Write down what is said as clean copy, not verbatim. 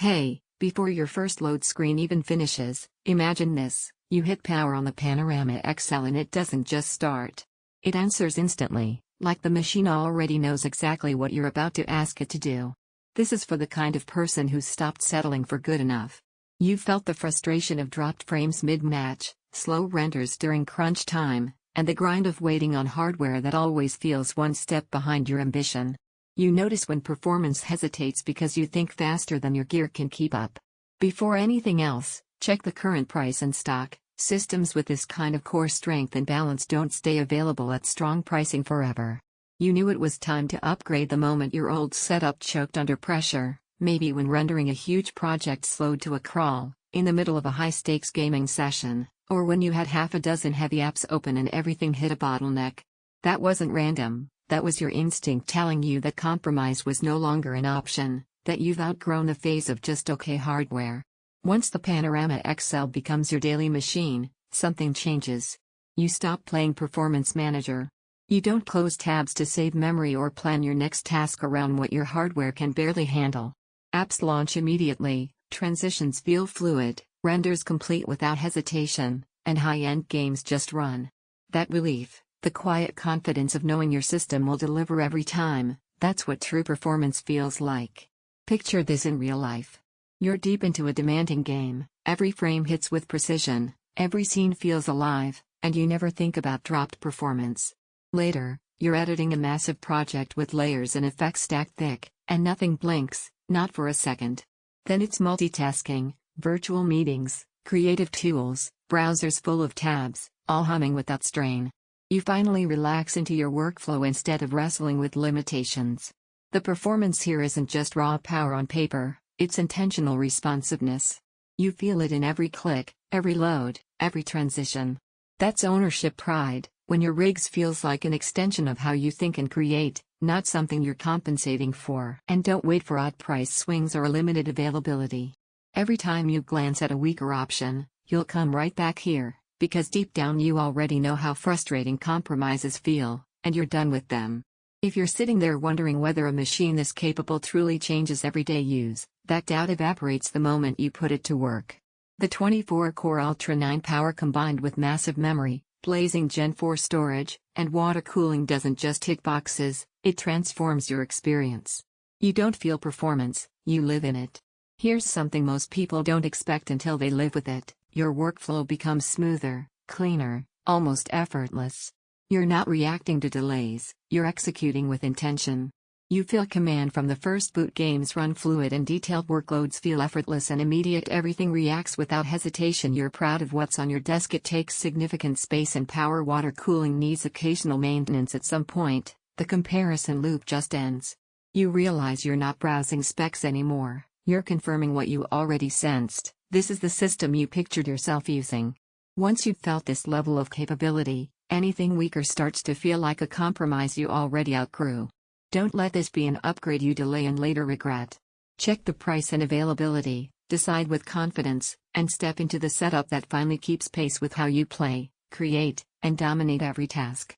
Hey, before your first load screen even finishes, imagine this: you hit power on the Panorama XL and it doesn't just start. It answers instantly, like the machine already knows exactly what you're about to ask it to do. This is for the kind of person who's stopped settling for good enough. You've felt the frustration of dropped frames mid-match, slow renders during crunch time, and the grind of waiting on hardware that always feels one step behind your ambition. You notice when performance hesitates because you think faster than your gear can keep up. Before anything else, check the current price and stock. Systems with this kind of core strength and balance don't stay available at strong pricing forever. You knew it was time to upgrade the moment your old setup choked under pressure, maybe when rendering a huge project slowed to a crawl, in the middle of a high-stakes gaming session, or when you had half a dozen heavy apps open and everything hit a bottleneck. That wasn't random. That was your instinct telling you that compromise was no longer an option, that you've outgrown the phase of just okay hardware. Once the Panorama XL becomes your daily machine, something changes. You stop playing Performance Manager. You don't close tabs to save memory or plan your next task around what your hardware can barely handle. Apps launch immediately, transitions feel fluid, renders complete without hesitation, and high-end games just run. That relief, the quiet confidence of knowing your system will deliver every time, that's what true performance feels like. Picture this in real life. You're deep into a demanding game, every frame hits with precision, every scene feels alive, and you never think about dropped performance. Later, you're editing a massive project with layers and effects stacked thick, and nothing blinks, not for a second. Then it's multitasking, virtual meetings, creative tools, browsers full of tabs, all humming without strain. You finally relax into your workflow instead of wrestling with limitations. The performance here isn't just raw power on paper, it's intentional responsiveness. You feel it in every click, every load, every transition. That's ownership pride, when your rigs feels like an extension of how you think and create, not something you're compensating for. And don't wait for odd price swings or limited availability. Every time you glance at a weaker option, you'll come right back here, because deep down you already know how frustrating compromises feel, and you're done with them. If you're sitting there wondering whether a machine this capable truly changes everyday use, that doubt evaporates the moment you put it to work. The 24-core Ultra 9 power combined with massive memory, blazing Gen 4 storage, and water cooling doesn't just tick boxes, it transforms your experience. You don't feel performance, you live in it. Here's something most people don't expect until they live with it: your workflow becomes smoother, cleaner, almost effortless. You're not reacting to delays, you're executing with intention. You feel command from the first boot, games run fluid and detailed workloads feel effortless and immediate, everything reacts without hesitation. You're proud of what's on your desk, it takes significant space and power, water cooling needs occasional maintenance at some point, the comparison loop just ends. You realize you're not browsing specs anymore, you're confirming what you already sensed: this is the system you pictured yourself using. Once you've felt this level of capability, anything weaker starts to feel like a compromise you already outgrew. Don't let this be an upgrade you delay and later regret. Check the price and availability, decide with confidence, and step into the setup that finally keeps pace with how you play, create, and dominate every task.